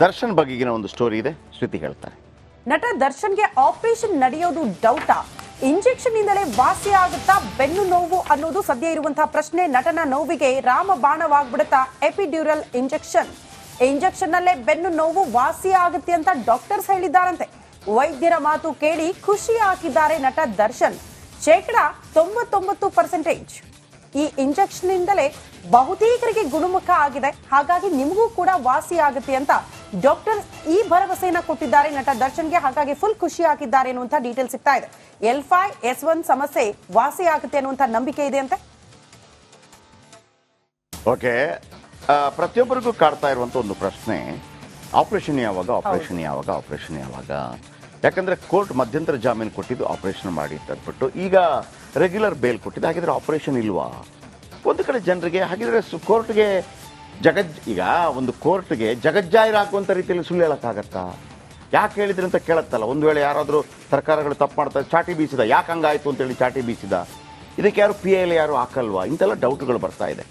ದರ್ಶನ್ ಬಗೆಗಿನ ಒಂದು ಸ್ಟೋರಿ ಇದೆ, ಶ್ರುತಿ ಹೇಳ್ತಾರೆ. ನಟ ದರ್ಶನ್ಗೆ ಆಪರೇಷನ್ ನಡೆಯೋದು ಡೌಟಾ? ಇಂಜೆಕ್ಷನ್ ಇಂದಲೇ ವಾಸಿ ಆಗುತ್ತಾ ಬೆನ್ನು ನೋವು ಅನ್ನೋದು ಸದ್ಯ ಇರುವಂತಹ ಪ್ರಶ್ನೆ. ನಟನ ನೋವಿಗೆ ರಾಮಬಾಣವಾಗ್ಬಿಡುತ್ತಾ ಎಪಿಡ್ಯೂರಲ್ ಇಂಜೆಕ್ಷನ್. ಇಂಜೆಕ್ಷನ್ ನಲ್ಲೇ ಬೆನ್ನು ನೋವು ವಾಸಿ ಆಗುತ್ತೆ ಅಂತ ಡಾಕ್ಟರ್ಸ್ ಹೇಳಿದ್ದಾರಂತೆ. ವೈದ್ಯರ ಮಾತು ಕೇಳಿ ಖುಷಿ ಹಾಕಿದ್ದಾರೆ ನಟ ದರ್ಶನ್. 99% ಈ ಇಂಜೆಕ್ಷನ್ ಇಂದಲೇ ಬಹುತೇಕರಿಗೆ ಗುಣಮುಖ ಆಗಿದೆ, ಹಾಗಾಗಿ ನಿಮಗೂ ಕೂಡ ವಾಸಿ ಆಗುತ್ತೆ ಅಂತ ಡಾಕ್ಟರ್ ಈ ಭರವಸೆಯನ್ನ ಕೊಟ್ಟಿದ್ದಾರೆ ನಟ ದರ್ಶನ್ಗೆ. ಹಾಗಾಗಿ ಫುಲ್ ಖುಷಿ ಹಾಕಿದ್ದಾರೆ ಅನ್ನುವಂತ ಡೀಟೇಲ್ ಸಿಗ್ತಾ ಇದೆ. L5 S1 ಸಮಸ್ಯೆ ವಾಸಿ ಆಗುತ್ತೆ ಅನ್ನುವಂತ ನಂಬಿಕೆ ಇದೆ ಅಂತೆ. ಓಕೆ, ಪ್ರತಿಯೊಬ್ಬರಿಗೂ ಕಾಡ್ತಾ ಇರುವಂತ ಒಂದು ಪ್ರಶ್ನೆ, ಆಪರೇಷನ್ ಯಾವಾಗ, ಆಪರೇಷನ್ ಯಾವಾಗ, ಆಪರೇಷನ್ ಯಾವಾಗ? ಯಾಕಂದ್ರೆ ಕೋರ್ಟ್ ಮಧ್ಯಂತರ ಜಾಮೀನು ಕೊಟ್ಟಿದ್ದು ಆಪರೇಷನ್ ಮಾಡಿ ಅಂದ್ಬಿಟ್ಟು ಈಗ ರೆಗ್ಯುಲರ್ ಬೇಲ್ ಕೊಟ್ಟಿದ್ದು. ಹಾಗಿದ್ರೆ ಆಪರೇಷನ್ ಇಲ್ವಾ? ಒಂದು ಕಡೆ ಜನರಿಗೆ ಹಾಗಿದ್ರೆ ಕೋರ್ಟ್ಗೆ ಈಗ ಒಂದು ಕೋರ್ಟ್ಗೆ ಜಗಜ್ಜಾಹಿರ್ ಹಾಕುವಂಥ ರೀತಿಯಲ್ಲಿ ಸುಳ್ಳು ಹೇಳೋಕ್ಕಾಗತ್ತಾ? ಯಾಕೆ ಹೇಳಿದ್ರಿ ಅಂತ ಕೇಳತ್ತಲ್ಲ. ಒಂದು ವೇಳೆ ಯಾರಾದರೂ ಸರ್ಕಾರಗಳು ತಪ್ಪು ಮಾಡ್ತಾರೆ, ಚಾಟಿ ಬೀಸಿದ, ಯಾಕೆ ಹಂಗಾಯ್ತು ಅಂತೇಳಿ ಚಾಟಿ ಬೀಸಿದ, ಇದಕ್ಕೆ ಯಾರು PIL ಯಾರು ಹಾಕಲ್ವಾ? ಇಂತೆಲ್ಲ ಡೌಟ್ಗಳು ಬರ್ತಾ ಇದೆ.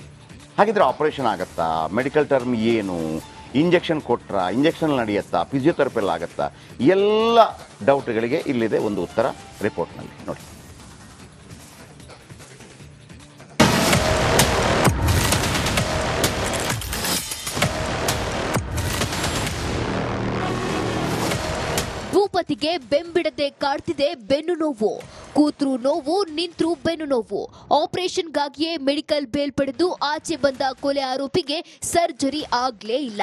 ಹಾಗಿದ್ರೆ ಆಪರೇಷನ್ ಆಗತ್ತಾ? ಮೆಡಿಕಲ್ ಟರ್ಮ್ ಏನು? ಇಂಜೆಕ್ಷನ್ ಕೊಟ್ರಾ? ಇಂಜೆಕ್ಷನ್ ನಡೆಯುತ್ತಾ? ಫಿಸಿಯೋಥೆರಪಿಯಲ್ಲಿ ಆಗತ್ತಾ? ಎಲ್ಲ ಡೌಟ್ಗಳಿಗೆ ಇಲ್ಲಿದೆ ಒಂದು ಉತ್ತರ ರಿಪೋರ್ಟ್ನಲ್ಲಿ ನೋಡಿ. ಭೂಪತಿಗೆ ಬೆಂಬಿಡದೆ ಕಾಡ್ತಿದೆ ಬೆನ್ನು ನೋವು. ಕೂತ್ರು ನೋವು, ನಿಂತ್ರು ಬೆನ್ನು ನೋವು. ಆಪರೇಷನ್ಗಾಗಿಯೇ ಮೆಡಿಕಲ್ ಬೇಲ್ ಪಡೆದು ಆಚೆ ಬಂದ ಕೊಲೆ ಆರೋಪಿಗೆ ಸರ್ಜರಿ ಆಗ್ಲೇ ಇಲ್ಲ.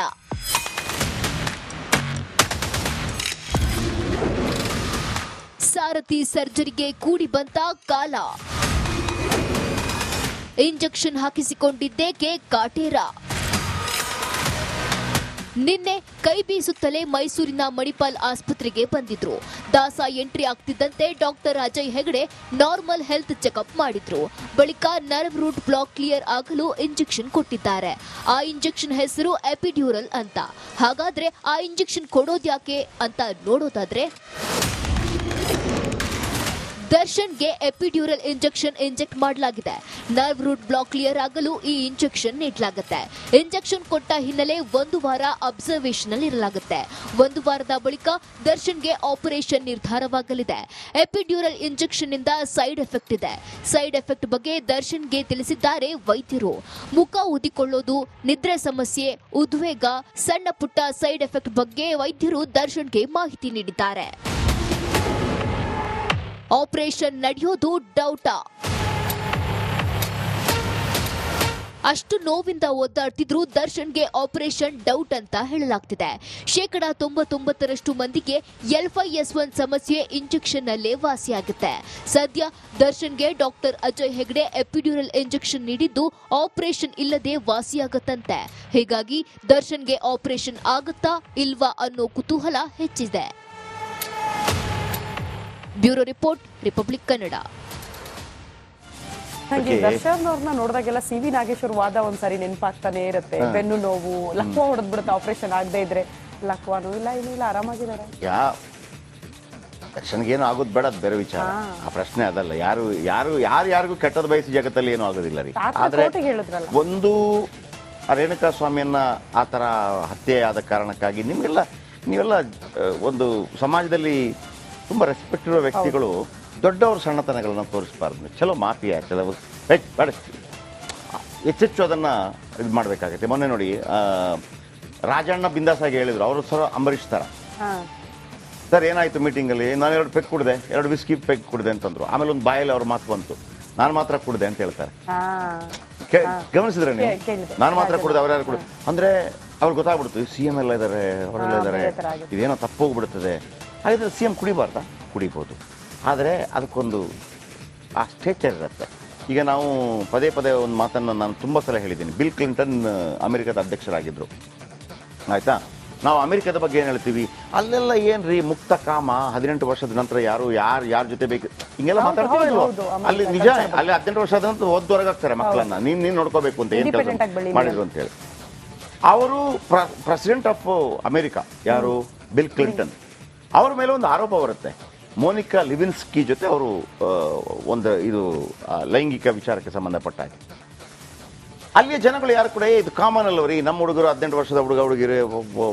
ಸಾರಥಿ ಸರ್ಜರಿಗೆ ಕೂಡಿ ಬಂತ ಕಾಲ. ಇಂಜೆಕ್ಷನ್ ಹಾಕಿಸಿಕೊಂಡಿದ್ದೇಕೆ ಕಾಟೇರ? ನಿನ್ನೆ ಕೈ ಬೀಸುತ್ತಲೇ ಮೈಸೂರಿನ ಮಣಿಪಾಲ್ ಆಸ್ಪತ್ರೆಗೆ ಬಂದಿದ್ರು. ದಾಸ ಎಂಟ್ರಿ ಆಗ್ತಿದ್ದಂತೆ doctor Ajay Hegde normal health checkup ಮಾಡಿದ್ರು. ಬಳಿಕ ನರ್ವ್ ರೂಟ್ ಬ್ಲಾಕ್ ಕ್ಲಿಯರ್ ಆಗಲು ಇಂಜೆಕ್ಷನ್ ಕೊಟ್ಟಿದ್ದಾರೆ. ಆ ಇಂಜೆಕ್ಷನ್ ಹೆಸರು ಎಪಿಡ್ಯೂರಲ್ ಅಂತ. ಹಾಗಾದ್ರೆ ಆ ಇಂಜೆಕ್ಷನ್ ಕೊಡೋದ್ಯಾಕೆ ಅಂತ ನೋಡೋದಾದ್ರೆ, ದರ್ಶನ್ಗೆ ಎಪಿಡ್ಯೂರಲ್ ಇಂಜೆಕ್ಷನ್ ಇಂಜೆಕ್ಟ್ ಮಾಡಲಾಗಿದೆ. ನರ್ವ್ ರೂಟ್ ಬ್ಲಾಕ್ ಕ್ಲಿಯರ್ ಆಗಲು ಈ ಇಂಜೆಕ್ಷನ್ ನೀಡಲಾಗುತ್ತೆ. ಇಂಜೆಕ್ಷನ್ ಕೊಟ್ಟ ಹಿನ್ನೆಲೆ 1 ವಾರ ಅಬ್ಸರ್ವೇಷನ್ ಅಲ್ಲಿ ಇರಲಾಗುತ್ತೆ. 1 ವಾರದ ಬಳಿಕ ದರ್ಶನ್ಗೆ ಆಪರೇಷನ್ ನಿರ್ಧಾರವಾಗಲಿದೆ. ಎಪಿಡ್ಯೂರಲ್ ಇಂಜೆಕ್ಷನ್ ಇಂದ ಸೈಡ್ ಎಫೆಕ್ಟ್ ಇದೆ. ಸೈಡ್ ಎಫೆಕ್ಟ್ ಬಗ್ಗೆ ದರ್ಶನ್ಗೆ ತಿಳಿಸಿದ್ದಾರೆ ವೈದ್ಯರು. ಮುಖ ಊದಿಕೊಳ್ಳೋದು, ನಿದ್ರೆ ಸಮಸ್ಯೆ, ಉದ್ವೇಗ, ಸಣ್ಣ ಪುಟ್ಟ ಸೈಡ್ ಎಫೆಕ್ಟ್ ಬಗ್ಗೆ ವೈದ್ಯರು ದರ್ಶನ್ಗೆ ಮಾಹಿತಿ ನೀಡಿದ್ದಾರೆ. ಆಪರೇಷನ್ ನಡೆಯೋದು ಡೌಟಾ? ಅಷ್ಟು ನೋವಿಂದ ಒದ್ದಾಡ್ತಿದ್ರು ದರ್ಶನ್ಗೆ ಆಪರೇಷನ್ ಡೌಟ್ ಅಂತ ಹೇಳಲಾಗ್ತಿದೆ. 99% ಮಂದಿಗೆ L5 S1 ಸಮಸ್ಯೆ ಇಂಜೆಕ್ಷನ್ ನಲ್ಲೇ ವಾಸಿಯಾಗುತ್ತೆ. ಸದ್ಯ ದರ್ಶನ್ಗೆ doctor Ajay Hegde epidural injection ನೀಡಿದ್ದು ಆಪರೇಷನ್ ಇಲ್ಲದೆ ವಾಸಿಯಾಗತ್ತಂತೆ. ಹೀಗಾಗಿ ದರ್ಶನ್ಗೆ ಆಪರೇಷನ್ ಆಗುತ್ತಾ ಇಲ್ವಾ ಅನ್ನೋ ಕುತೂಹಲ ಹೆಚ್ಚಿದೆ. Bureau report, republic Kannada. ನಂಗೆ ದರ್ಶನ್ ಅವ್ರನ್ನ ನೋಡಿದಾಗೆಲ್ಲ CV ನಾಗೇಶ್ವರ್ ವಾದ ಒಂದ್ಸರಿ ನೆನಪಾಗ್ತಾನೆ ಇರುತ್ತೆ. ಬೆನ್ನು ನೋವು, ಲಕ್ವ ಹೊಡೆದ್ಬಿಡುತ್ತೆ ಆಪರೇಷನ್ ಆಗದೆ ಇದ್ರೆ. ಲಕ್ವಾನು ಇಲ್ಲ, ಏನೂ ಇಲ್ಲ, ಆರಾಮಾಗಿದ್ದಾರೆ. ದರ್ಶನ್ಗೇನು ಆಗೋದು ಬೇಡ, ಬೇರೆ ವಿಚಾರ. ಆ ಪ್ರಶ್ನೆ ಅದಲ್ಲ. ಯಾರಿಗೂ ಕೆಟ್ಟದ ಬಯಸಿ ಜಗತ್ತಲ್ಲಿ ಏನೂ ಆಗೋದಿಲ್ಲ ರೀ. ಆದ್ರೆ ಒಂದು ರೇಣುಕಾ ಸ್ವಾಮಿಯನ್ನ ಆ ಥರ ಹತ್ಯೆ ಆದ ಕಾರಣಕ್ಕಾಗಿ ನೀವೆಲ್ಲ ಒಂದು ಸಮಾಜದಲ್ಲಿ ತುಂಬ ರೆಸ್ಪೆಕ್ಟ್ ಇರೋ ವ್ಯಕ್ತಿಗಳು ದೊಡ್ಡವ್ರ ಸಣ್ಣತನಗಳನ್ನ ತೋರಿಸಬಾರ್ದು. ಚಲೋ ಮಾಫಿಯಾ, ಕೆಲವು ಹೆಚ್ಚೆಚ್ಚು ಅದನ್ನು ಇದು ಮಾಡಬೇಕಾಗತ್ತೆ. ಮೊನ್ನೆ ನೋಡಿ ರಾಜಣ್ಣ ಬಿಂದಾಸಾಗಿ ಹೇಳಿದ್ರು, ಅವರು ಸರ್ ಅಂಬರೀಷ್ ಥರ. ಸರ್ ಏನಾಯಿತು ಮೀಟಿಂಗಲ್ಲಿ, ನಾನು 2 ಪೆಗ್ ಕುಡಿದೆ, 2 ವಿಸ್ಕಿ ಪೆಗ್ ಕುಡಿದೆ ಅಂತಂದ್ರು. ಆಮೇಲೆ ಒಂದು ಬಾಯಲ್ಲಿ ಅವ್ರ ಮಾತು ಬಂತು, ನಾನು ಮಾತ್ರ ಕುಡಿದೆ ಅಂತ ಹೇಳ್ತಾರೆ. ಗಮನಿಸಿದ್ರೆ ನೀವು, ನಾನು ಮಾತ್ರ ಕುಡಿದೆ, ಅವ್ರ್ಯಾರು ಕುಡಿದೆ ಅಂದರೆ ಅವ್ರಿಗೆ ಗೊತ್ತಾಗ್ಬಿಡ್ತು CM ಎಲ್ಲ ಇದ್ದಾರೆ, ಅವರೆಲ್ಲ ಇದ್ದಾರೆ, ಇದೇನೋ ತಪ್ಪೋಗ್ಬಿಡ್ತದೆ. ಹಾಗಿದ್ರೆ CM ಕುಡಿಬಾರ್ದಾ? ಕುಡಿಬೋದು, ಆದರೆ ಅದಕ್ಕೊಂದು ಆ ಸ್ಟೇಚರ್ ಇರುತ್ತೆ. ಈಗ ನಾವು ಪದೇ ಒಂದು ಮಾತನ್ನು ನಾನು ತುಂಬ ಸಲ ಹೇಳಿದ್ದೀನಿ. ಬಿಲ್ ಕ್ಲಿಂಟನ್ ಅಮೆರಿಕದ ಅಧ್ಯಕ್ಷರಾಗಿದ್ದರು, ಆಯಿತಾ? ನಾವು ಅಮೆರಿಕದ ಬಗ್ಗೆ ಏನು ಹೇಳ್ತೀವಿ, ಅಲ್ಲೆಲ್ಲ ಏನು ರೀ ಮುಕ್ತ ಕಾಮ, 18 ವರ್ಷದ ನಂತರ ಯಾರ ಜೊತೆ ಬೇಕು ಹಿಂಗೆಲ್ಲ ಮಾತಾಡ್ತೀವಿ. ಅಲ್ಲಿ ನಿಜ, ಅಲ್ಲಿ 18 ವರ್ಷದ ನಂತರ ಓದ್ದೊರಗಾಗ್ತಾರೆ ಮಕ್ಕಳನ್ನ, ನೀನು ನೋಡ್ಕೋಬೇಕು ಅಂತ ಏನು ಕೆಲಸ ಮಾಡಿದ್ರು ಅಂತೇಳಿ. ಅವರು ಪ್ರೆಸಿಡೆಂಟ್ ಆಫ್ ಅಮೆರಿಕಾ, ಯಾರು? Bill Clinton. ಅವ್ರ ಮೇಲೆ ಒಂದು ಆರೋಪ ಬರುತ್ತೆ, ಮೋನಿಕಾ ಲಿವಿನ್ಸ್ಕಿ ಜೊತೆ ಅವರು ಒಂದು ಇದು ಲೈಂಗಿಕ ವಿಚಾರಕ್ಕೆ ಸಂಬಂಧಪಟ್ಟ ಹಾಗೆ ಅಲ್ಲಿಯ ಜನಗಳು ಯಾರು ಕೂಡ ಇದು ಕಾಮನ್ ಅಲ್ಲವ್ರಿ, ನಮ್ಮ ಹುಡುಗರು 18 ವರ್ಷದ ಹುಡುಗಿರು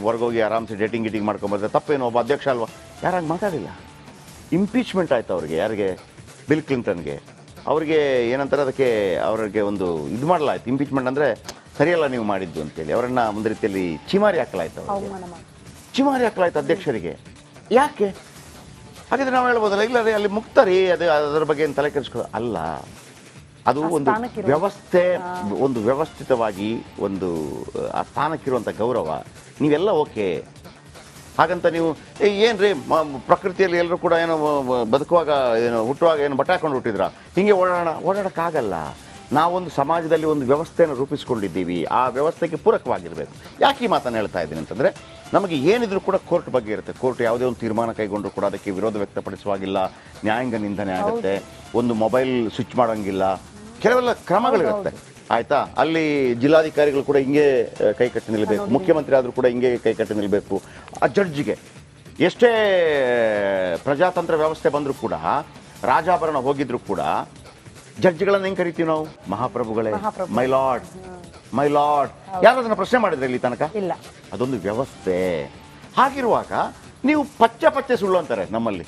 ಹೊರಗೋಗಿ ಆರಾಮ್ಸೆ ಡೇಟಿಂಗ್ ಗೀಟಿಂಗ್ ಮಾಡ್ಕೊಂಡ್ಬರ್ತಾರೆ, ತಪ್ಪೇನು, ಒಬ್ಬ ಅಧ್ಯಕ್ಷ ಅಲ್ವಾ, ಯಾರಾಗಿ ಮಾತಾಡಿಲ್ಲ. ಇಂಪೀಚ್ಮೆಂಟ್ ಆಯ್ತು ಅವ್ರಿಗೆ, ಯಾರಿಗೆ, ಬಿಲ್ ಕ್ಲಿಂಟನ್ಗೆ. ಅವ್ರಿಗೆ ಏನಂತಾರೆ ಅದಕ್ಕೆ, ಅವ್ರಿಗೆ ಒಂದು ಇದು ಮಾಡಲಾಯ್ತು, ಇಂಪೀಚ್ಮೆಂಟ್ ಅಂದರೆ ಸರಿಯಲ್ಲ ನೀವು ಮಾಡಿದ್ದು ಅಂತೇಳಿ ಅವರನ್ನು ಒಂದು ರೀತಿಯಲ್ಲಿ ಚಿಮಾರಿ ಹಾಕಲಾಯ್ತು, ಚಿಮಾರಿ ಹಾಕಲಾಯ್ತು ಅಧ್ಯಕ್ಷರಿಗೆ. ಯಾಕೆ ಹಾಗಿದ್ರೆ ನಾವು ಹೇಳ್ಬೋದಲ್ಲ, ಇಲ್ಲ ರೀ ಅಲ್ಲಿ ಮುಕ್ತ ರೀ, ಅದರ ಬಗ್ಗೆ ಏನು ತಲೆ ಕೆಡಿಸ್ಕೊಳ್ಳೋ ಅಲ್ಲ. ಅದು ಒಂದು ವ್ಯವಸ್ಥೆ, ಒಂದು ವ್ಯವಸ್ಥಿತವಾಗಿ ಒಂದು ಆ ಸ್ಥಾನಕ್ಕಿರುವಂಥ ಗೌರವ, ನೀವೆಲ್ಲ ಓಕೆ. ಹಾಗಂತ ನೀವು ಏನ್ರಿ ಪ್ರಕೃತಿಯಲ್ಲಿ ಎಲ್ಲರೂ ಕೂಡ ಏನೋ ಬದುಕುವಾಗ ಏನೋ ಹುಟ್ಟುವಾಗ ಏನು ಬಟ್ಟೆ ಹಾಕೊಂಡು ಹುಟ್ಟಿದ್ರ, ಹಿಂಗೆ ಓಡಾಡೋಕ್ಕಾಗಲ್ಲ. ನಾವೊಂದು ಸಮಾಜದಲ್ಲಿ ಒಂದು ವ್ಯವಸ್ಥೆಯನ್ನು ರೂಪಿಸ್ಕೊಂಡಿದ್ದೀವಿ, ಆ ವ್ಯವಸ್ಥೆಗೆ ಪೂರಕವಾಗಿರಬೇಕು. ಯಾಕೆ ಈ ಮಾತನ್ನು ಹೇಳ್ತಾ ಇದ್ದೀನಿ ಅಂತಂದರೆ, ನಮಗೆ ಏನಿದ್ರು ಕೂಡ ಕೋರ್ಟ್ ಬಗ್ಗೆ ಇರುತ್ತೆ. ಕೋರ್ಟ್ ಯಾವುದೇ ಒಂದು ತೀರ್ಮಾನ ಕೈಗೊಂಡ್ರು ಕೂಡ ಅದಕ್ಕೆ ವಿರೋಧ ವ್ಯಕ್ತಪಡಿಸುವಾಗಿಲ್ಲ, ನ್ಯಾಯಾಂಗ ನಿಂದನೆ ಆಗುತ್ತೆ, ಒಂದು ಮೊಬೈಲ್ ಸ್ವಿಚ್ ಮಾಡೋಂಗಿಲ್ಲ, ಕೆಲವೆಲ್ಲ ಕ್ರಮಗಳಿರುತ್ತೆ. ಆಯ್ತಾ, ಅಲ್ಲಿ ಜಿಲ್ಲಾಧಿಕಾರಿಗಳು ಕೂಡ ಹಿಂಗೆ ಕೈಕಟ್ಟಿ ನಿಲ್ಲಬೇಕು, ಮುಖ್ಯಮಂತ್ರಿ ಆದರೂ ಕೂಡ ಹಿಂಗೆ ಕೈಕಟ್ಟಿ ನಿಲ್ಲಬೇಕು. ಆ ಜಡ್ಜಿಗೆ ಎಷ್ಟೇ ಪ್ರಜಾತಂತ್ರ ವ್ಯವಸ್ಥೆ ಬಂದರೂ ಕೂಡ, ರಾಜಾಭರಣ ಹೋಗಿದ್ರು ಕೂಡ ಜಡ್ಜಿಗಳನ್ನು ಹೆಂಗೆ ಕರಿತೀವಿ ನಾವು? ಮಹಾಪ್ರಭುಗಳೇ, ಮೈ ಲಾರ್ಡ್, ಮೈ ಲಾರ್ಡ್. ಯಾರು ಅದನ್ನು ಪ್ರಶ್ನೆ ಮಾಡಿದ್ರೆ ಇಲ್ಲಿ ತನಕ? ಇಲ್ಲ. ಅದೊಂದು ವ್ಯವಸ್ಥೆ. ಹಾಗಿರುವಾಗ ನೀವು ಪಚ್ಚೆ ಸುಳ್ಳು ಅಂತಾರೆ ನಮ್ಮಲ್ಲಿ,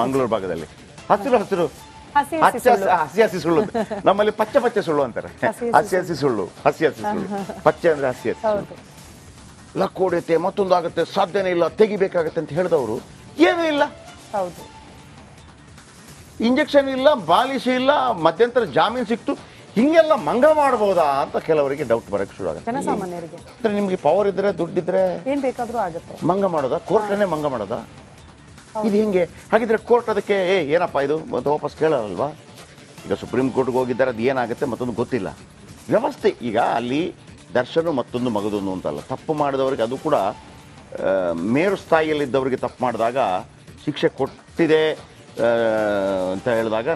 ಮಂಗಳೂರು ಭಾಗದಲ್ಲಿ ಹಸಿರು ಹಸಿ ಸುಳ್ಳು, ನಮ್ಮಲ್ಲಿ ಪಚ್ಚೆ ಸುಳ್ಳು ಅಂತಾರೆ. ಹಸಿ ಸುಳ್ಳು. ಪಚ್ಚೆ ಅಂದ್ರೆ ಹಸಿ ಸುಳ್ಳು. ಲಕ್ಕೋಡೈತೆ, ಮತ್ತೊಂದಾಗುತ್ತೆ, ಸಾಧ್ಯನೇ ಇಲ್ಲ, ತೆಗಿಬೇಕಾಗತ್ತೆ ಅಂತ ಹೇಳಿದವರು ಏನೂ ಇಲ್ಲ. ಇಂಜೆಕ್ಷನ್ ಇಲ್ಲ, ಬಾಲಿಶ್ ಇಲ್ಲ, ಮಧ್ಯಂತರ ಜಾಮೀನು ಸಿಕ್ತು, ಹಿಂಗೆಲ್ಲ ಮಂಗ ಮಾಡಬಹುದಾ ಅಂತ ಕೆಲವರಿಗೆ ಡೌಟ್ ಬರಕ್ಕೆ ಶುರು ಆಗುತ್ತೆ. ಜನಸಾಮಾನ್ಯರಿಗೆ ಅಂದ್ರೆ ನಿಮ್ಗೆ ಪವರ್ ಇದ್ರೆ, ದುಡ್ಡಿದ್ರೆ ಏನ್ ಬೇಕಾದ್ರೂ ಆಗುತ್ತೆ. ಮಂಗ ಮಾಡೋದಾ? ಕೋರ್ಟ್ನೇ ಮಂಗ ಮಾಡೋದಾ? ಇದು ಹಿಂಗೆ. ಹಾಗಿದ್ರೆ ಕೋರ್ಟ್ ಅದಕ್ಕೆ ಏನಪ್ಪ ಇದು ಮತ್ತೆ ವಾಪಸ್ ಕೇಳಲ್ವಾ? ಈಗ ಸುಪ್ರೀಂ ಕೋರ್ಟ್ಗೆ ಹೋಗಿದ್ದಾರೆ, ಅದು ಏನಾಗುತ್ತೆ ಮತ್ತೊಂದು ಗೊತ್ತಿಲ್ಲ. ವ್ಯವಸ್ಥೆ ಈಗ ಅಲ್ಲಿ ದರ್ಶನ ಮತ್ತೊಂದು ಮಗದೊಂದು ಅಂತಲ್ಲ, ತಪ್ಪು ಮಾಡಿದವರಿಗೆ, ಅದು ಕೂಡ ಮೇರು ಸ್ಥಾಯಿಯಲ್ಲಿದ್ದವರಿಗೆ ತಪ್ಪು ಮಾಡಿದಾಗ ಶಿಕ್ಷೆ ಕೊಟ್ಟಿದೆ ಅಂತ ಹೇಳಿದಾಗ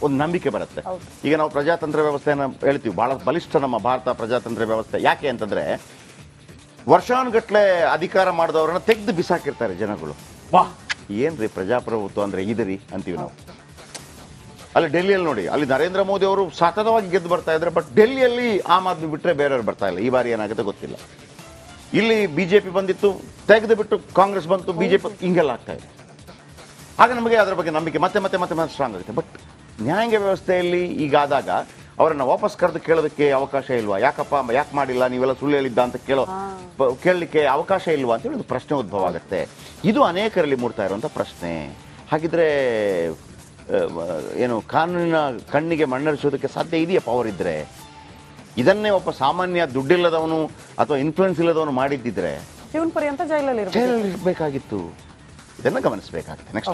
ಒಂದು ನಂಬಿಕೆ ಬರುತ್ತೆ. ಈಗ ನಾವು ಪ್ರಜಾತಂತ್ರ ವ್ಯವಸ್ಥೆಯನ್ನು ಹೇಳ್ತೀವಿ, ಭಾಳ ಬಲಿಷ್ಠ ನಮ್ಮ ಭಾರತ ಪ್ರಜಾತಂತ್ರ ವ್ಯವಸ್ಥೆ. ಯಾಕೆ ಅಂತಂದರೆ, ವರ್ಷಾನುಗಟ್ಲೆ ಅಧಿಕಾರ ಮಾಡಿದವರನ್ನ ತೆಗೆದು ಬಿಸಾಕಿರ್ತಾರೆ ಜನಗಳು. ವಾಹ್, ಏನ್ರಿ ಪ್ರಜಾಪ್ರಭುತ್ವ ಅಂದರೆ ಇದರಿ ಅಂತೀವಿ ನಾವು. ಅಲ್ಲಿ ಡೆಲ್ಲಿಯಲ್ಲಿ ನೋಡಿ, ಅಲ್ಲಿ ನರೇಂದ್ರ ಮೋದಿ ಅವರು ಸತತವಾಗಿ ಗೆದ್ದು ಬರ್ತಾ ಇದ್ದಾರೆ, ಬಟ್ ಡೆಲ್ಲಿಯಲ್ಲಿ ಆಮ್ ಆದ್ಮಿ ಬಿಟ್ಟರೆ ಬೇರೆಯವ್ರು ಬರ್ತಾ ಇಲ್ಲ. ಈ ಬಾರಿ ಏನಾಗುತ್ತೆ ಗೊತ್ತಿಲ್ಲ. ಇಲ್ಲಿ ಬಿಜೆಪಿ ಬಂದಿತ್ತು, ತೆಗೆದು ಬಿಟ್ಟು ಕಾಂಗ್ರೆಸ್ ಬಂತು, ಬಿಜೆಪಿ, ಹಿಂಗೆಲ್ಲ ಆಗ್ತಾ ಇದೆ. ಆಗ ನಮಗೆ ಅದರ ಬಗ್ಗೆ ನಂಬಿಕೆ ಮತ್ತೆ ಮತ್ತೆ ಮತ್ತೆ ಮತ್ತೆ ಸ್ಟ್ರಾಂಗ್ ಆಗುತ್ತೆ. ಬಟ್ ನ್ಯಾಯಾಂಗ ವ್ಯವಸ್ಥೆಯಲ್ಲಿ ಈಗಾದಾಗ ಅವರನ್ನು ವಾಪಸ್ ಕರೆದು ಕೇಳೋದಕ್ಕೆ ಅವಕಾಶ ಇಲ್ವಾ? ಯಾಕಪ್ಪ, ಯಾಕೆ ಮಾಡಿಲ್ಲ, ನೀವೆಲ್ಲ ಸುಳ್ಳು ಹೇಳಿದ್ದ ಅಂತ ಕೇಳಲಿಕ್ಕೆ ಅವಕಾಶ ಇಲ್ವಾ ಅಂತ ಹೇಳಿ ಒಂದು ಪ್ರಶ್ನೆ ಉದ್ಭವ ಆಗುತ್ತೆ. ಇದು ಅನೇಕರಲ್ಲಿ ಮೂಡ್ತಾ ಇರುವಂಥ ಪ್ರಶ್ನೆ. ಹಾಗಿದ್ರೆ ಏನು ಕಾನೂನಿನ ಕಣ್ಣಿಗೆ ಮಣ್ಣರಿಸೋದಕ್ಕೆ ಸಾಧ್ಯ ಇದೆಯಾ ಪವರ್ ಇದ್ದರೆ? ಇದನ್ನೇ ಒಬ್ಬ ಸಾಮಾನ್ಯ ದುಡ್ಡಿಲ್ಲದವನು ಅಥವಾ ಇನ್ಫ್ಲೂಯೆನ್ಸ್ ಇಲ್ಲದವನು ಮಾಡಿದ್ದಿದ್ರೆ ಜೀವನ ಪರ್ಯಂತ ಜೈಲಲ್ಲಿ ಇರಬೇಕಾಗಿತ್ತು. ಇದನ್ನು ಗಮನಿಸಬೇಕಾಗುತ್ತೆ. ನೆಕ್ಸ್ಟ್